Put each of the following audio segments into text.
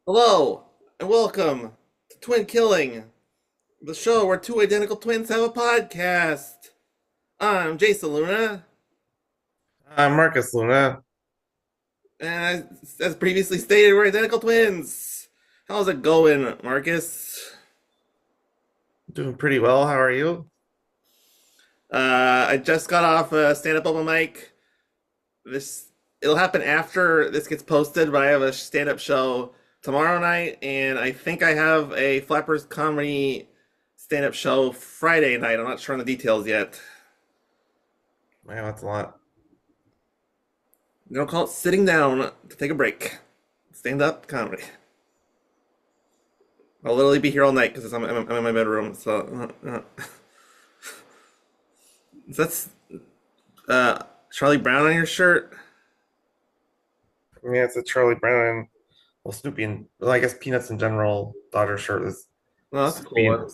Hello and welcome to Twinkilling, the show where two identical twins have a podcast. I'm Jason Luna, Marcus Luna. and as previously stated, we're identical twins. How's it going, Marcus? Doing pretty well. How are you? I just got off a stand-up open mic. This it'll happen after this gets posted, but I have a stand-up show tomorrow night, and I think I have a Flappers comedy stand-up show Friday night. I'm not sure on the details yet. Man, that's a lot. They don't call it sitting down to take a break. Stand up comedy. I'll literally be here all night because I'm in my bedroom. That's Charlie Brown on your shirt. Yeah, it's a Charlie Brown and well, Snoopy and well, I guess Peanuts in general. Dodger shirt is No, that's a cool Snoopy one. and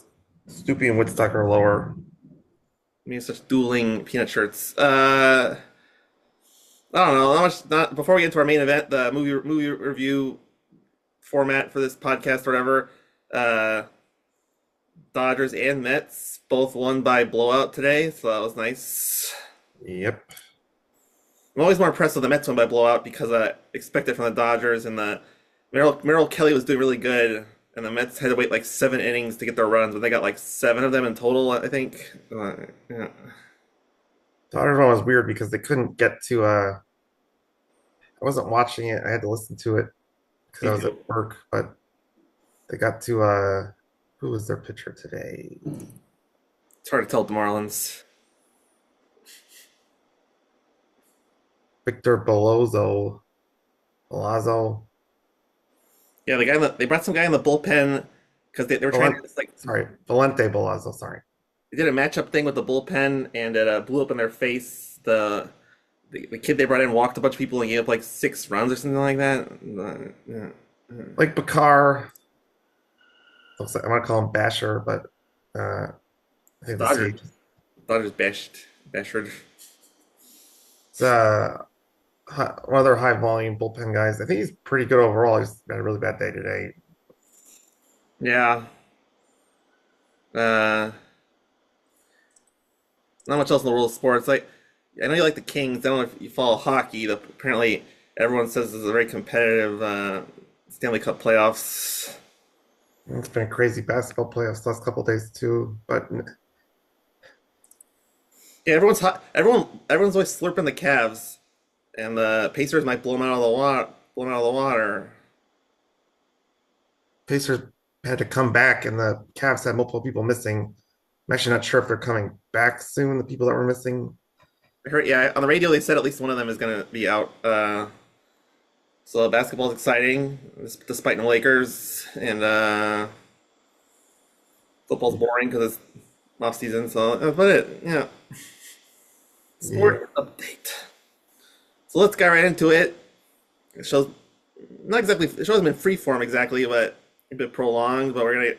Snoopy and Woodstock are lower. Me and such dueling peanut shirts. I don't know. Not much. Not before we get into our main event, the movie review format for this podcast or whatever. Uh, Dodgers and Mets both won by blowout today, so that was nice. Yep. I'm always more impressed with the Mets win by blowout because I expect it from the Dodgers and the Merrill Kelly was doing really good, and the Mets had to wait like 7 innings to get their runs, but they got like 7 of them in total, I think. Yeah. Dodgers one was weird because they couldn't get to I wasn't watching it. I had to listen to it because Me I was at too. work, but they got to who was their pitcher today? It's hard to tell with the Marlins. Victor Belozzo. Belazzo. Yeah, they brought some guy in the bullpen because they were trying to Valente, just like sorry. Valente Belazzo, sorry. they did a matchup thing with the bullpen and it blew up in their face. The kid they brought in walked a bunch of people and gave up like 6 runs or something like that. Yeah. Like Bakar. I'm gonna call him Basher, but I think the Dodgers city. Dodgers Bashford. It's one of their high volume bullpen guys. I think he's pretty good overall. He's had a really bad day today. Yeah. Uh, Not much else in the world of sports. Like, I know you like the Kings. I don't know if you follow hockey. Apparently, everyone says this is a very competitive Stanley Cup playoffs. It's been a crazy basketball playoffs the last couple of days too. But Yeah, everyone's hot. Everyone's always slurping the Cavs, and the Pacers might blow them out of the water. Blow them out of the water. Pacers had to come back, and the Cavs had multiple people missing. I'm actually not sure if they're coming back soon. The people that were missing. I heard, yeah, on the radio they said at least one of them is gonna be out. So basketball's exciting, despite no Lakers, and football's boring because it's off season. So but yeah, Yeah, sport update. So let's get right into it. It shows not exactly the show hasn't been free form exactly, but a bit prolonged. But we're gonna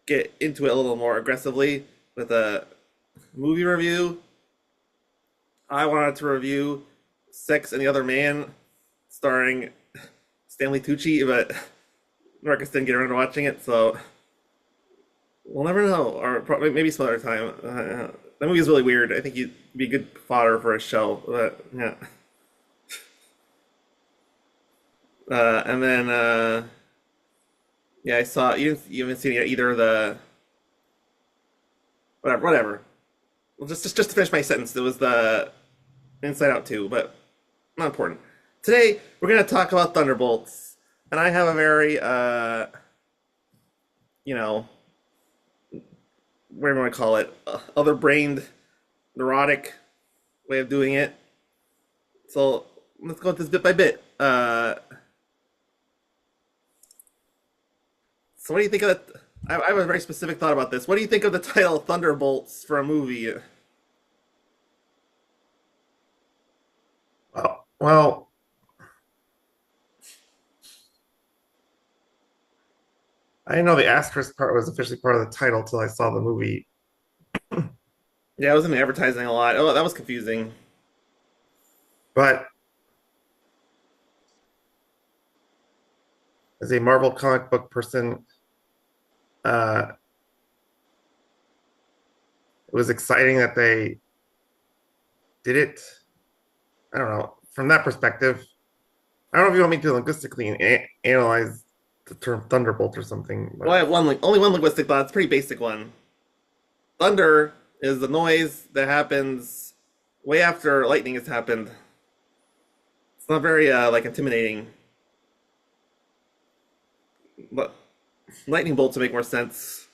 get into it a little more aggressively with a movie review. I wanted to review Sex and the Other Man, starring Stanley Tucci, but Marcus didn't get around to watching it, so we'll never know. Or probably maybe some other time. That movie is really weird. I think he'd be good fodder for a show, but yeah. And then yeah, I saw you haven't seen either of the whatever. Well, just to finish my sentence, it was the Inside Out 2, but not important. Today we're gonna talk about Thunderbolts, and I have a very you know, whatever you want to call it, other-brained, neurotic way of doing it. So let's go with this bit by bit. So what do you think of that? I have a very specific thought about this. What do you think of the title Thunderbolts for a movie? well, I didn't know the asterisk part was officially part of the title till I saw the movie. Yeah, I was in advertising a lot. Oh, that was confusing. But as a Marvel comic book person, uh, it was exciting that they did it. I don't know. From that perspective, I don't know if you want me to linguistically analyze the term thunderbolt or something, Well, I but have only one linguistic thought. It's a pretty basic one. Thunder is the noise that happens way after lightning has happened. It's not very like intimidating, but lightning bolts would make more sense.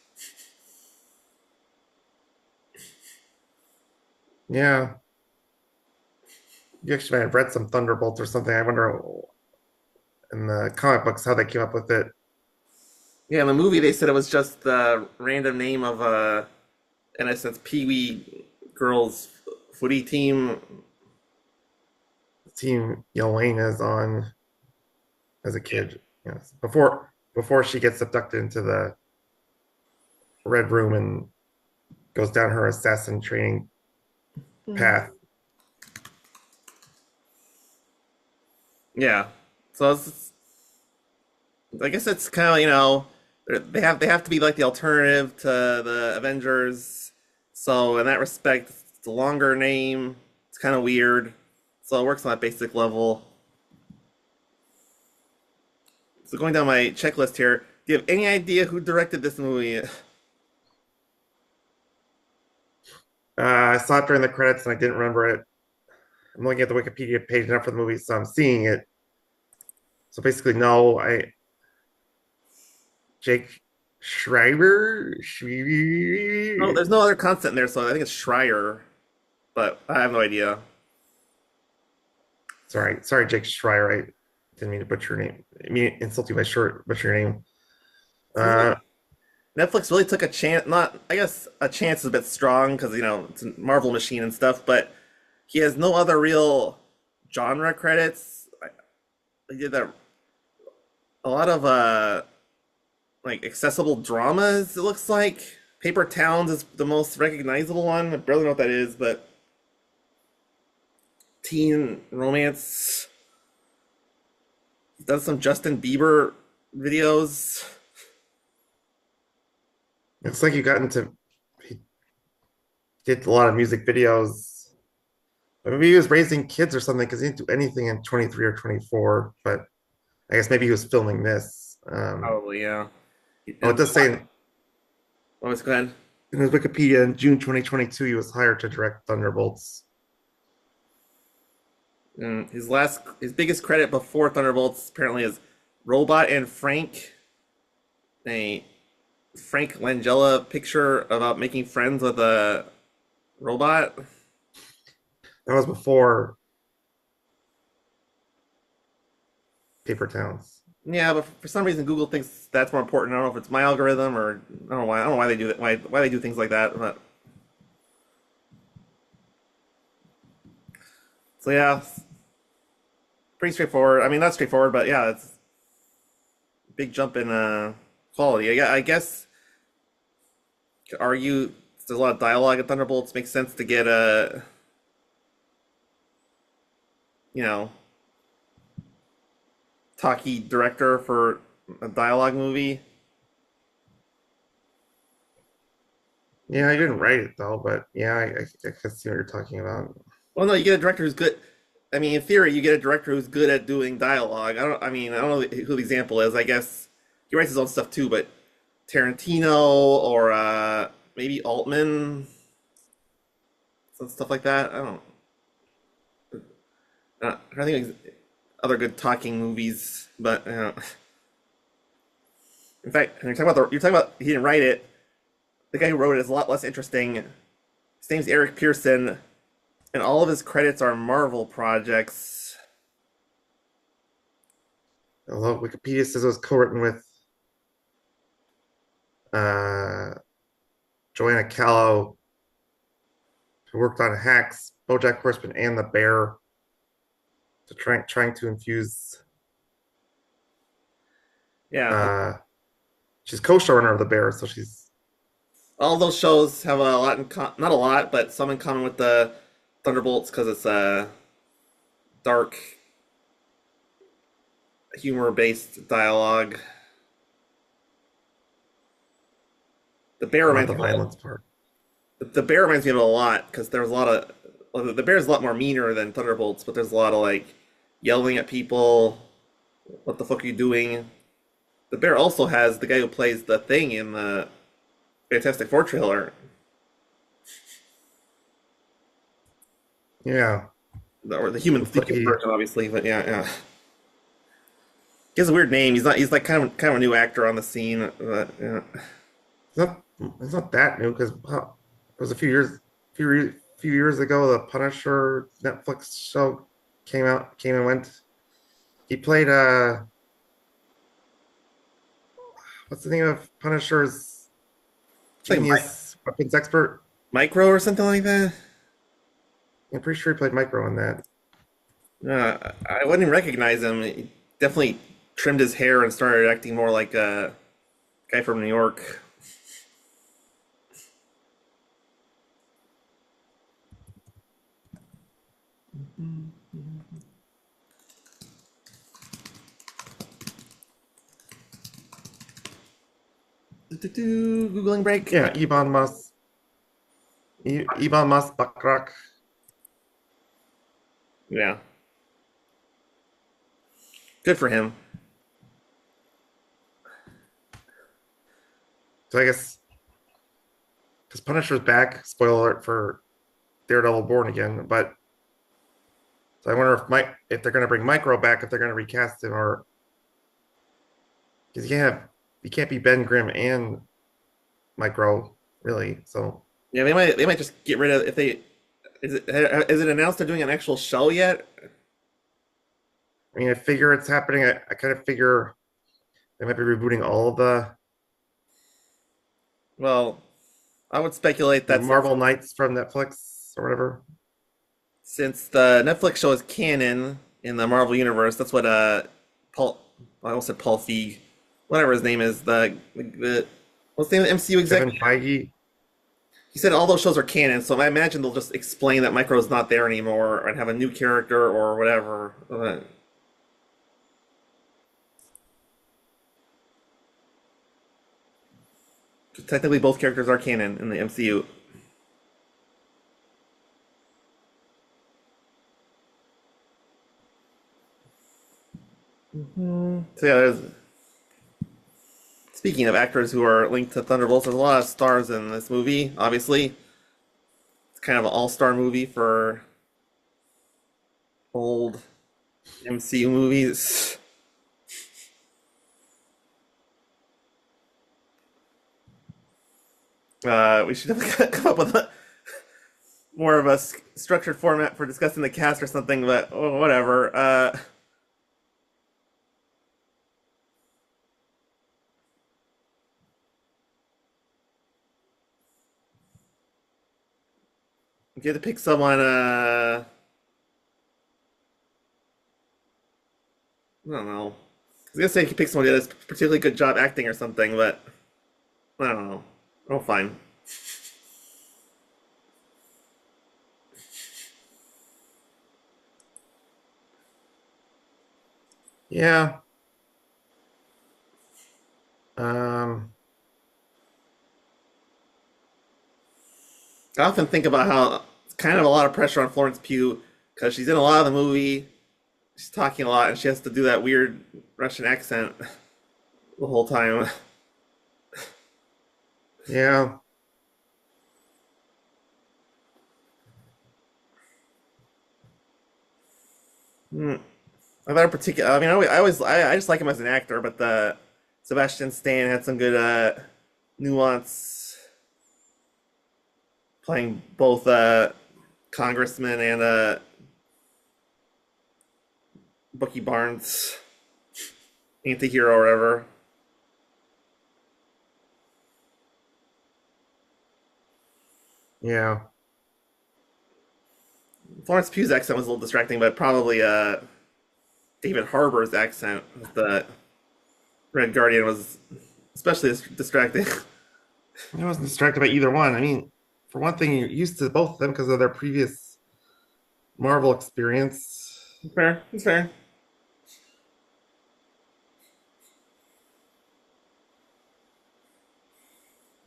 yeah, you actually might have read some thunderbolts or something. I wonder in the comic books how they came up with it. Yeah, in the movie they said it was just the random name of in a sense, Pee Wee girls footy team. Team Yelena is on as a kid, yes, before she gets abducted into the red room and goes down her assassin training path. Yeah, so I guess it's kind of they have to be like the alternative to the Avengers. So in that respect, it's a longer name. It's kind of weird. So it works on that basic level. So going down my checklist here, do you have any idea who directed this movie? I saw it during the credits and I didn't remember it. I'm looking at the Wikipedia page now for the movie, so I'm seeing it. So basically, no, I Jake No, Schreiber. there's no other constant in there, so I think it's Schreier, but I have no idea. Sorry, Jake Schreier. I didn't mean to butcher your name. I mean insult you by short butcher your name. Seems like Uh, Netflix really took a chance. Not, I guess, a chance is a bit strong because it's a Marvel machine and stuff, but he has no other real genre credits. He did that a lot of like accessible dramas. It looks like Paper Towns is the most recognizable one. I barely know what that is, but teen romance. He's done some Justin Bieber videos. Looks like you got into he did a lot of music videos. Maybe he was raising kids or something because he didn't do anything in 23 or 24. But I guess maybe he was filming this. Probably, yeah. Oh, it And does say what was go ahead. in his Wikipedia in June 2022 he was hired to direct Thunderbolts. And his biggest credit before Thunderbolts apparently is Robot and Frank, a Frank Langella picture about making friends with a robot. That was before Paper Towns. Yeah, but for some reason Google thinks that's more important. I don't know if it's my algorithm or I don't know why. I don't know why they do that. Why they do things like that. But so yeah, pretty straightforward. I mean, not straightforward, but yeah, it's a big jump in quality. Yeah, I guess you could argue there's a lot of dialogue at Thunderbolts. Makes sense to get a you know talkie director for a dialogue movie. Yeah, I didn't write it though, but yeah, I can see what you're talking about. Well, no, you get a director who's good. I mean, in theory, you get a director who's good at doing dialogue. I don't. I mean, I don't know who the example is. I guess he writes his own stuff too, but Tarantino or maybe Altman, some stuff like that. I don't. I don't think other good talking movies, but in fact, you're talking about he didn't write it. The guy who wrote it is a lot less interesting. His name's Eric Pearson, and all of his credits are Marvel projects. Although Wikipedia says it was co-written with uh, Joanna Callow, who worked on Hacks, BoJack Horseman, and The Bear, to trying to infuse. Yeah, Uh, she's co-showrunner of The Bear, so she's all those shows have a lot not a lot, but some in common with the Thunderbolts because it's dark, humor-based dialogue. The bear Not reminds the me of violence part. the bear reminds me of it a lot because there's a lot of well, the bear's a lot more meaner than Thunderbolts, but there's a lot of like yelling at people. What the fuck are you doing? The bear also has the guy who plays the Thing in the Fantastic Four trailer, Yeah, or looks the like human he version, obviously. But yeah, yeah. He has a weird name. He's not. He's like kind of a new actor on the scene. But yeah. it's not that new because it was a few years ago. The Punisher Netflix show came and went. He played what's the name of Punisher's It's like genius weapons expert? Micro or something like that. I'm pretty sure he played Micro in that. I wouldn't even recognize him. He definitely trimmed his hair and started acting more like a guy from New York. Googling break. Yeah, Ebon Moss Backrack. Yeah, good for him. So I guess because Punisher's back. Spoiler alert for Daredevil Born Again. But so I wonder if they're going to bring Micro back, if they're going to recast him, or because you can't be Ben Grimm and Micro really. So Yeah, they might just get rid of if they is it announced they're doing an actual show yet? I mean, I figure it's happening. I kind of figure they might be rebooting all of Well, I would speculate the that Marvel Knights from Netflix or whatever. since the Netflix show is canon in the Marvel universe, that's what Paul I almost said Paul Feig, whatever his name is, the what's the name of the MCU Kevin executive? Feige. He said all those shows are canon, so I imagine they'll just explain that Micro's not there anymore and have a new character or whatever. Technically, both characters are canon in the MCU. So yeah, speaking of actors who are linked to Thunderbolts, there's a lot of stars in this movie. Obviously, it's kind of an all-star movie for old MCU movies. We should definitely come up with more of a structured format for discussing the cast or something, but oh, whatever. If you had to pick someone, I don't know. I was gonna say you could pick someone that does a particularly good job acting or something, but I don't know. Oh, fine. Yeah. Um. I often think about how it's kind of a lot of pressure on Florence Pugh because she's in a lot of the movie. She's talking a lot, and she has to do that weird Russian accent the whole time. Yeah. Hmm. I thought particular. I mean, I just like him as an actor, but the Sebastian Stan had some good nuance playing both congressman and Bucky Barnes anti-hero or whatever. Yeah. Florence Pugh's accent was a little distracting, but probably David Harbour's accent with the Red Guardian was especially distracting. I wasn't distracted by either one. I mean, for one thing, you're used to both of them because of their previous Marvel experience. Fair, it's fair.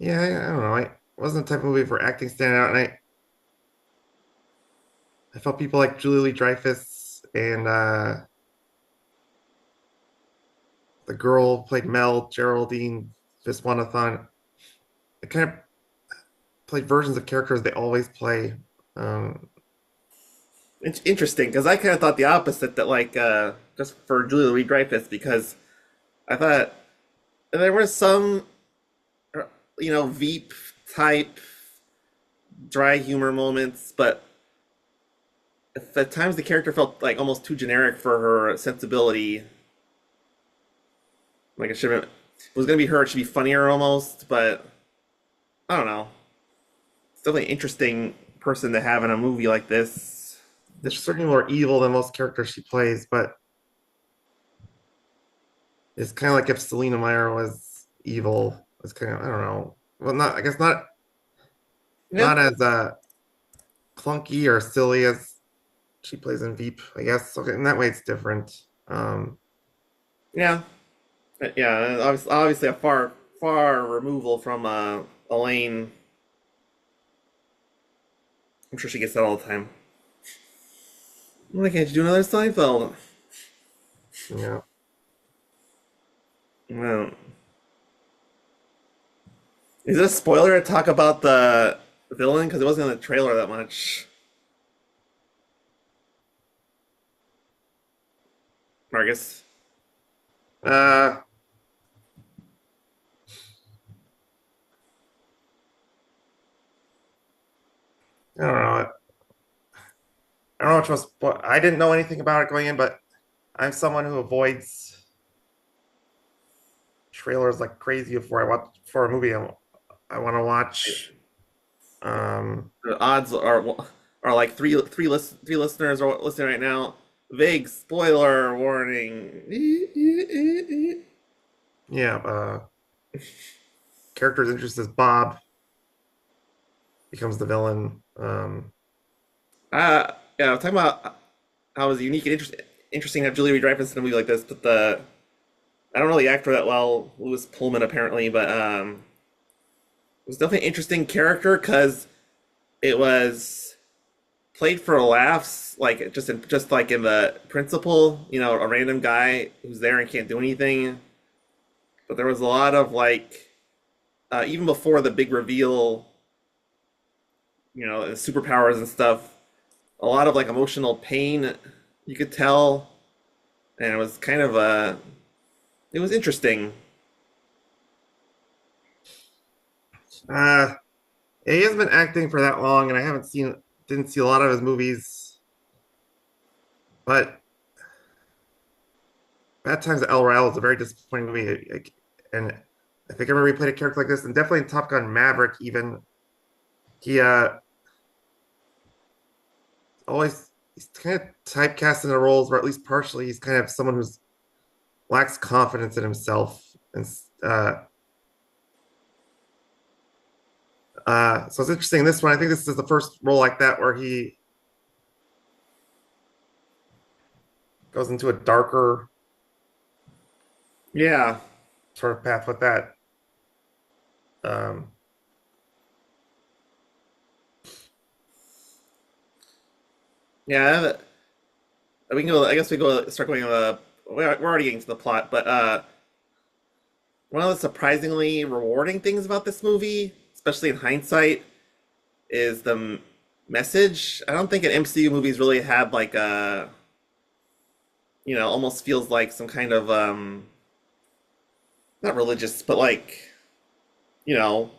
Yeah, I don't know. I wasn't the type of movie for acting standing out, and I felt people like Julie Lee-Dreyfus and the girl who played Mel, Geraldine Viswanathan. They kind of played versions of characters they always play. Um, It's interesting because I kind of thought the opposite that like just for Julia Louis Dreyfus because I thought there were some Veep type dry humor moments, but at times the character felt like almost too generic for her sensibility. Like it should have, if it was gonna be her, it should be funnier almost. But I don't know. It's definitely an interesting person to have in a movie like this. she's certainly more evil than most characters she plays, but it's kind of like if Selena Meyer was evil. It's kind of, I don't know. Well, not, I guess Yeah, not as clunky or silly as she plays in Veep, I guess. Okay, in that way, it's different. yeah, yeah. Obviously a far removal from Elaine. I'm sure she gets that all the time. Why can't you do another Seinfeld? Yeah. Well, is it a spoiler to talk about the villain? Because it wasn't in the trailer that much. Marcus. Uh, I don't know. I don't know which was, but I didn't know anything about it going in, but I'm someone who avoids trailers like crazy before I watch for a movie I want to watch. Um, The odds are like three listeners are listening right now. Vague spoiler warning. yeah, character's interest is Bob becomes the villain. Yeah, I'm talking about how it was unique and interesting to have Julie Dreyfus in a movie like this, but I don't know the actor that well, Lewis Pullman apparently, but it was definitely an interesting character because it was played for laughs, like just like in the principal, a random guy who's there and can't do anything. But there was a lot of like, even before the big reveal, the superpowers and stuff, a lot of like emotional pain you could tell, and it was kind of it was interesting. uh, he hasn't been acting for that long, and I didn't see a lot of his movies. But Bad Times at El Royale is a very disappointing movie, and I think I remember he played a character like this, and definitely in Top Gun Maverick. Even he always he's kind of typecast in the roles, or at least partially, he's kind of someone who's lacks confidence in himself, and so it's interesting. This one, I think this is the first role like that where he goes into a darker Yeah, sort of path with that. Um, yeah. We can go. I guess we go start going. We're already getting to the plot, but one of the surprisingly rewarding things about this movie, especially in hindsight, is the message. I don't think an MCU movies really had like a, almost feels like some kind of not religious, but like, you know,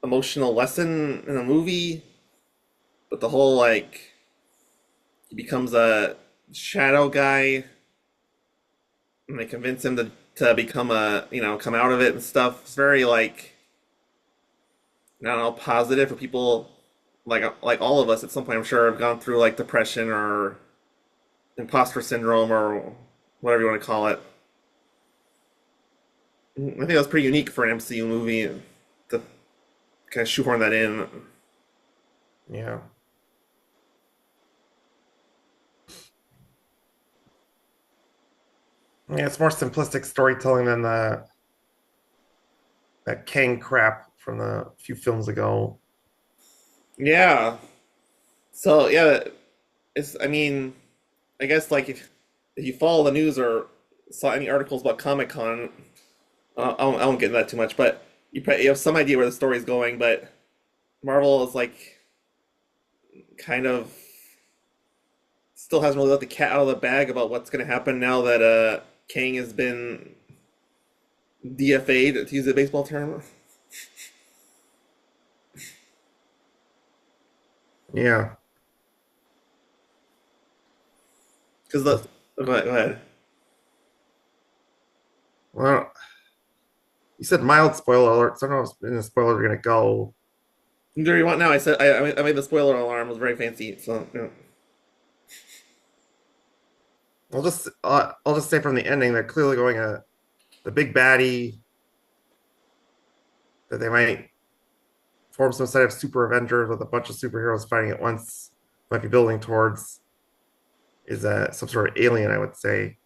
emotional lesson in a movie. But the whole like he becomes a shadow guy, and they convince him to become come out of it and stuff. It's very like I don't know, positive for people like all of us at some point. I'm sure have gone through like depression or imposter syndrome or whatever you want to call it. I think that was pretty unique for an MCU movie to kind of shoehorn that in. yeah, yeah, it's more simplistic storytelling than the that Kang crap from the few films ago. Yeah. So yeah, it's. I mean, I guess like if you follow the news or saw any articles about Comic Con, I won't get into that too much, but you have some idea where the story's going. But Marvel is like kind of still hasn't really let the cat out of the bag about what's going to happen now that Kang has been DFA'd, to use a baseball term. Yeah. Because the go ahead, go ahead. Well, you said mild spoiler alert, so I don't know if in the spoiler we're gonna go. Do you want now? I said I made the spoiler alarm. It was very fancy. So yeah. I'll just say from the ending, they're clearly going the big baddie that they might form some set of super Avengers with a bunch of superheroes fighting at once, might be building towards is some sort of alien, I would say.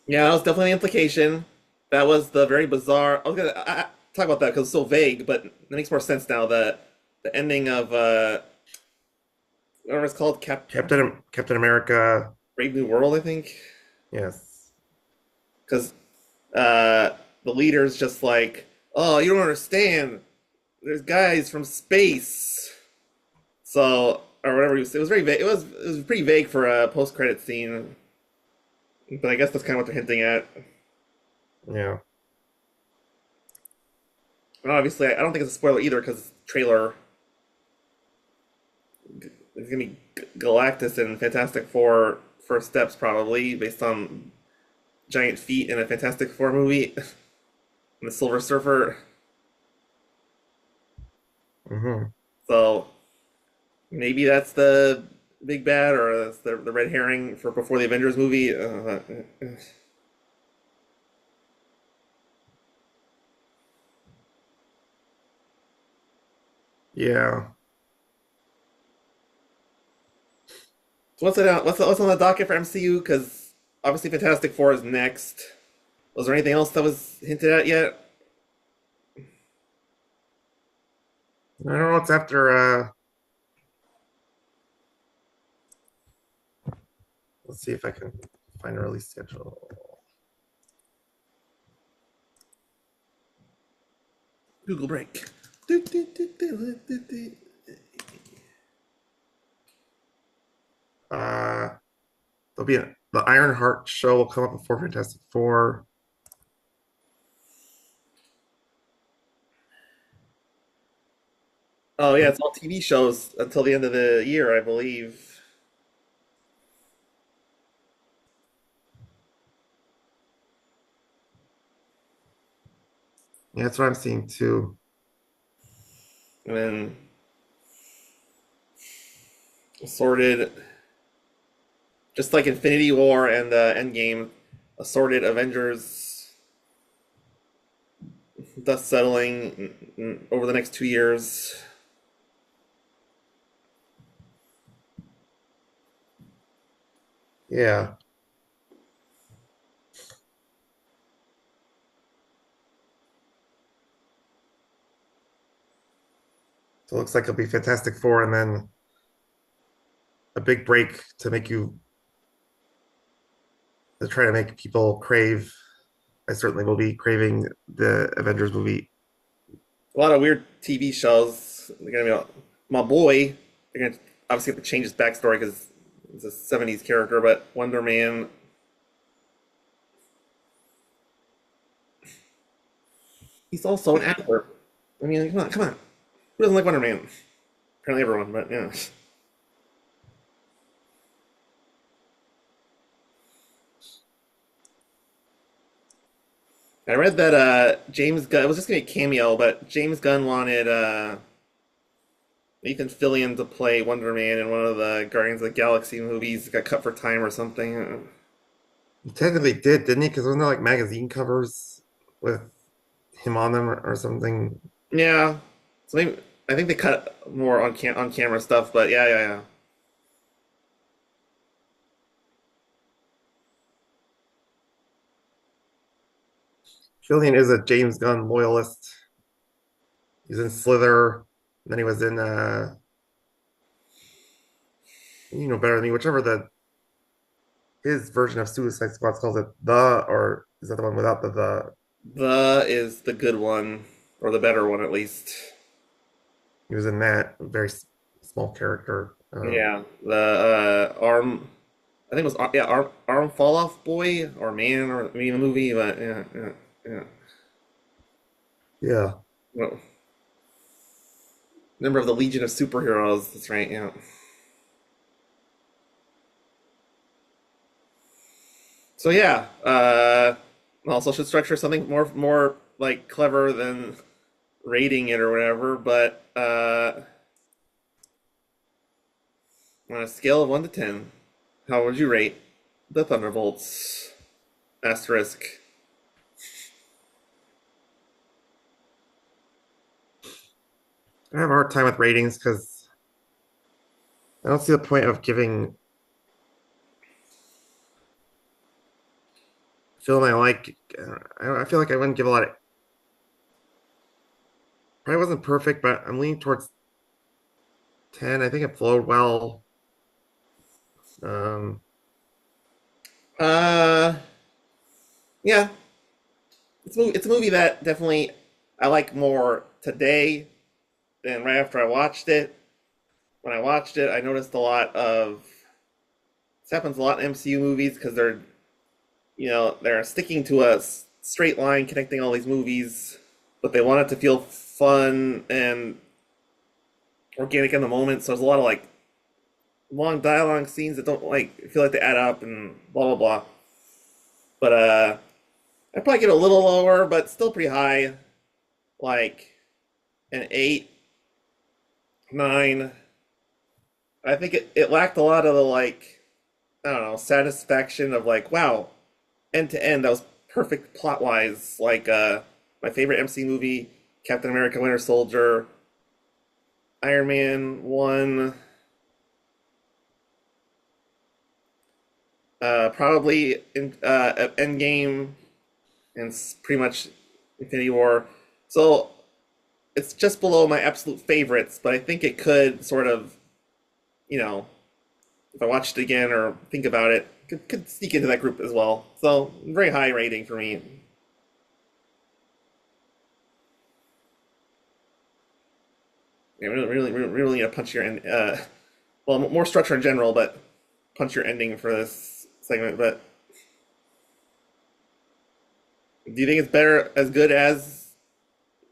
Yeah, that was definitely the implication. That was the very bizarre. I was gonna talk about that because it's so vague, but it makes more sense now. The ending of whatever it's called, Captain America, Brave New World, I think, yes. because the leader's just like, oh, you don't understand. There's guys from space. So or whatever he was, it was very vague. It was pretty vague for a post credit scene, but I guess that's kind of what they're hinting at. Yeah. And obviously, I don't think it's a spoiler either because trailer. It's gonna be Galactus and Fantastic Four first steps probably based on giant feet in a Fantastic Four movie. And the Silver Surfer. Hmm. So maybe that's the big bad or that's the red herring for before the Avengers movie. Yeah. So what's on the docket for MCU? Because obviously Fantastic Four is next. Was there anything else that was hinted at yet? I don't know what's after let's see if I can find a release schedule. Google break. Uh there'll be the Ironheart show will come up before Fantastic Four. Oh yeah, it's all TV shows until the end of the year, I believe. Yeah, that's what I'm seeing too. And then assorted, just like Infinity War and Endgame, assorted Avengers dust settling over the next 2 years. Yeah. So it looks like it'll be Fantastic Four and then a big break to make you to try to make people crave. I certainly will be craving the Avengers movie. A lot of weird TV shows. They're gonna be my boy. They're gonna obviously have to change his backstory because he's a '70s character, but Wonder Man. He's also an actor. I mean, come on, come on. Who doesn't like Wonder Man? Apparently everyone, but yeah. I read that James Gunn, it was just gonna be a cameo, but James Gunn wanted Nathan Fillion to play Wonder Man in one of the Guardians of the Galaxy movies. Got cut for time or something. He technically did, didn't he? Because wasn't there like magazine covers with him on them or something? Yeah, so maybe I think they cut more on camera stuff, but yeah, yeah, yeah. Killian is a James Gunn loyalist. He's in Slither, and then he was in you know better than me, whichever the his version of Suicide Squad calls it the, or is that the one without the? The is the good one, or the better one at least. He was in that very small character. Yeah, the arm. I think it was yeah arm fall off boy or man or I mean the movie, but yeah. Yeah, Well, member of the Legion of Superheroes. That's right. Yeah. So yeah. Also should structure something more like clever than rating it or whatever. But on a scale of 1 to 10, how would you rate the Thunderbolts? Asterisk. I have a hard time with ratings because I don't see the point of giving a film I like. I feel like I wouldn't give a lot of. Probably wasn't perfect, but I'm leaning towards 10. I think it flowed well. Um, Uh, yeah, it's a movie that definitely I like more today than right after I watched it. When I watched it, I noticed a lot of this happens a lot in MCU movies because they're sticking to a straight line connecting all these movies, but they want it to feel fun and organic in the moment. So there's a lot of like long dialogue scenes that don't like feel like they add up and blah blah blah. But I'd probably give it a little lower, but still pretty high, like an 8, 9. I think it lacked a lot of the like I don't know satisfaction of like wow, end to end that was perfect plot wise. Like my favorite MC movie, Captain America: Winter Soldier, Iron Man 1, probably in Endgame, and pretty much Infinity War. So it's just below my absolute favorites, but I think it could sort of, you know, if I watched it again or think about it, could sneak into that group as well. So very high rating for me. Yeah, really need to punch your end. Well, more structure in general, but punch your ending for this segment. But do you think it's better, as good as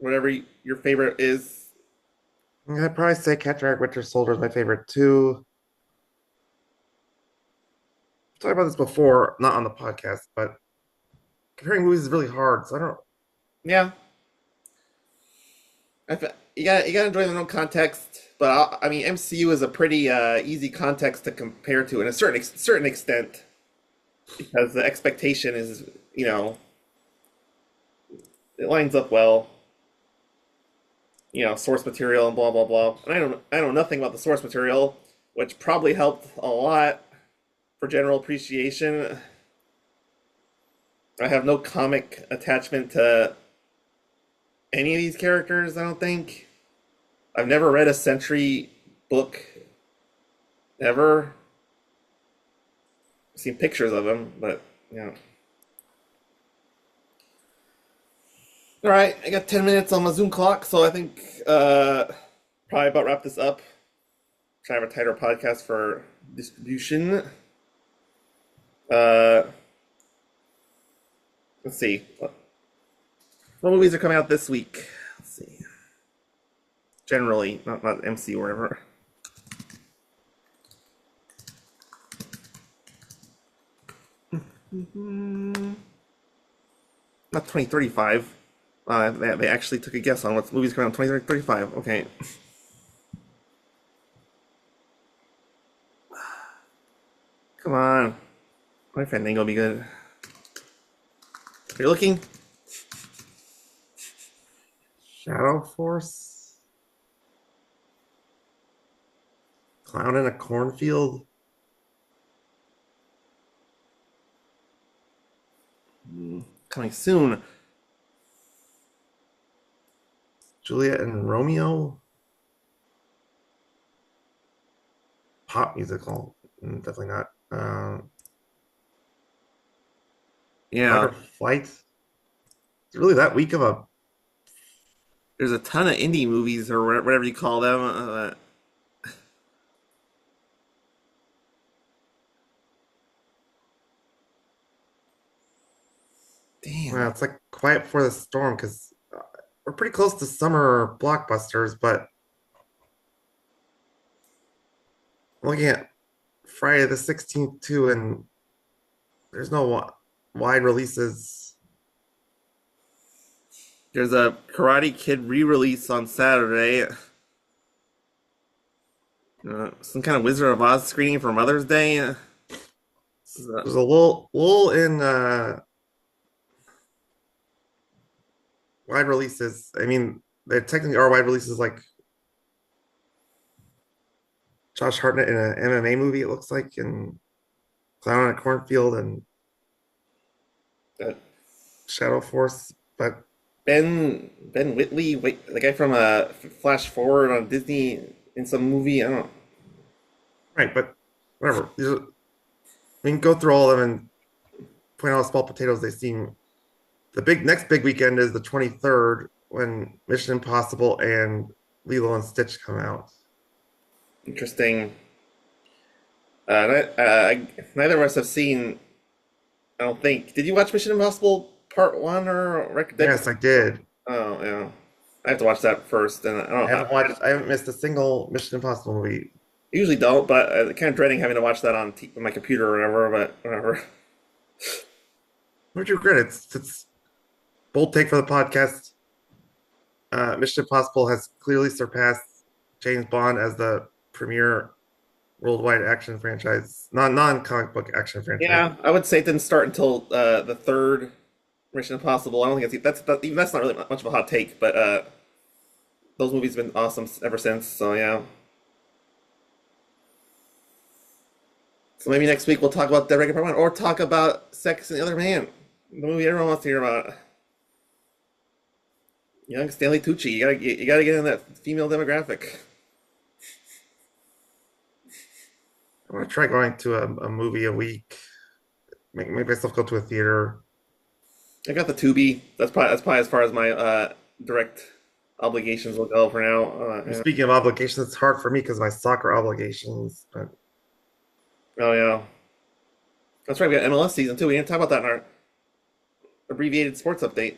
whatever your favorite is? I'd probably say Captain Winter Soldier is my favorite too. I've talked about this before, not on the podcast, but comparing movies is really hard. So I don't. Yeah, you got to enjoy them in their own context. But I mean, MCU is a pretty easy context to compare to, in a certain extent, because the expectation is, it lines up well. Source material and blah blah blah. And I know nothing about the source material, which probably helped a lot for general appreciation. I have no comic attachment to any of these characters, I don't think. I've never read a Sentry book ever. I've seen pictures of him, but yeah. All right, I got 10 minutes on my Zoom clock, so I think probably about wrap this up. Try to have a tighter podcast for distribution. Uh, let's see. What movies are coming out this week? Let's see. Generally, not MC or whatever. Not 2035. They actually took a guess on what movies coming out in 2035. Okay. Come on. My Fandango will be good. Are you looking? Shadow Force? Clown in a cornfield? Coming soon. Juliet and Romeo pop musical. Definitely not. Fight Yeah, or Flight. It's really that weak of a. there's a ton of indie movies or whatever you call them. Well, Damn. it's like Quiet Before the Storm because we're pretty close to summer blockbusters, but I'm looking at Friday the 16th too, and there's no wide releases. There's a Karate Kid re-release on Saturday. Some kind of Wizard of Oz screening for Mother's Day. There's a little in wide releases. I mean, there technically are wide releases like Josh Hartnett in an MMA movie, it looks like, and Clown on a Cornfield and Uh, Shadow Force. But Ben Whitley, wait, the guy from Flash Forward on Disney in some movie. I don't. right, but whatever. We can go through all of them and point out how small potatoes they seem. The next big weekend is the 23rd when Mission Impossible and Lilo and Stitch come out. Interesting. Neither of us have seen. I don't think. Did you watch Mission Impossible Part One or Yes, I did. Oh yeah, I have to watch that first, and I don't. I haven't missed a single Mission Impossible movie. Usually don't, but kind of dreading having to watch that on my computer or whatever. But whatever. Would you regret it? It's bold take for the podcast. Mission Impossible has clearly surpassed James Bond as the premier worldwide action franchise, non comic book action franchise. Yeah, I would say it didn't start until the third Mission Impossible. I don't think even that's not really much of a hot take, but those movies have been awesome ever since. So yeah. So maybe next week we'll talk about Dead Reckoning Part One, or talk about Sex and the Other Man, the movie everyone wants to hear about. Young Stanley Tucci, you gotta get in that female demographic. I'm gonna try going to a movie a week. Make myself go to a theater. I got the Tubi. That's probably as far as my direct obligations will go for now. Yeah. Speaking of obligations, it's hard for me because of my soccer obligations. But Oh yeah, that's right. We got MLS season too. We didn't talk about that in our abbreviated sports update.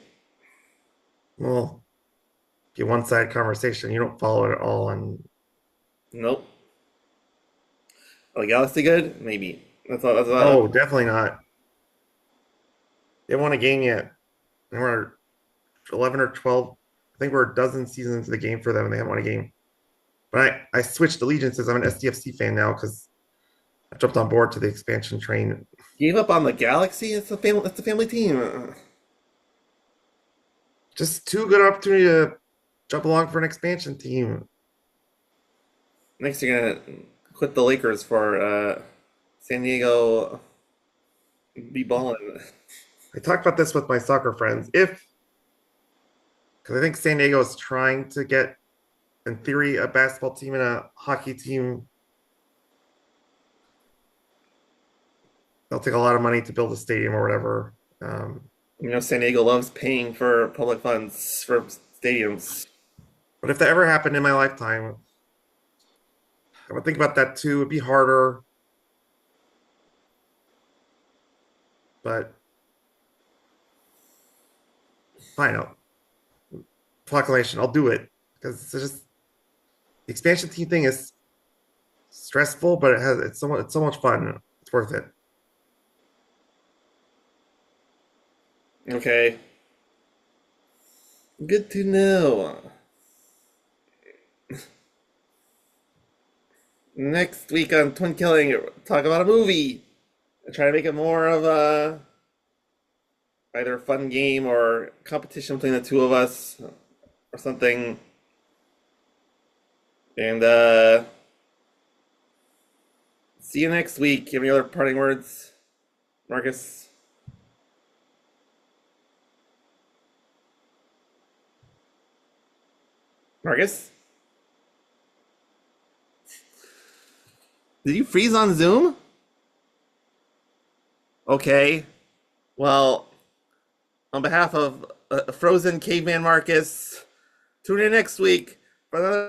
well, be one-sided conversation. You don't follow it at all, and Nope. Oh, the Galaxy good? Maybe. That's all. oh, definitely not. They won a game yet. They were 11 or 12. I think we're a dozen seasons into the game for them, and they haven't won a game. But I switched allegiances. I'm an SDFC fan now because I jumped on board to the expansion train. Gave up on the Galaxy? It's a family. It's a family team. Just too good opportunity to jump along for an expansion team. Next, you're gonna quit the Lakers for San Diego. Be balling. I talked about this with my soccer friends. Because I think San Diego is trying to get, in theory, a basketball team and a hockey team. They'll take a lot of money to build a stadium or whatever. San Diego loves paying for public funds for stadiums. But if that ever happened in my lifetime, I would think about that too. It'd be harder, but fine. Proclamation. I'll do it because it's just the expansion team thing is stressful, but it's so much fun. It's worth it. Okay. Good to know. Next week on Twinkilling, talk about a movie. And try to make it more of a either a fun game or competition between the two of us or something. And see you next week. You have any other parting words, Marcus? Marcus, did you freeze on Zoom? Okay. Well, on behalf of Frozen Caveman Marcus, tune in next week for another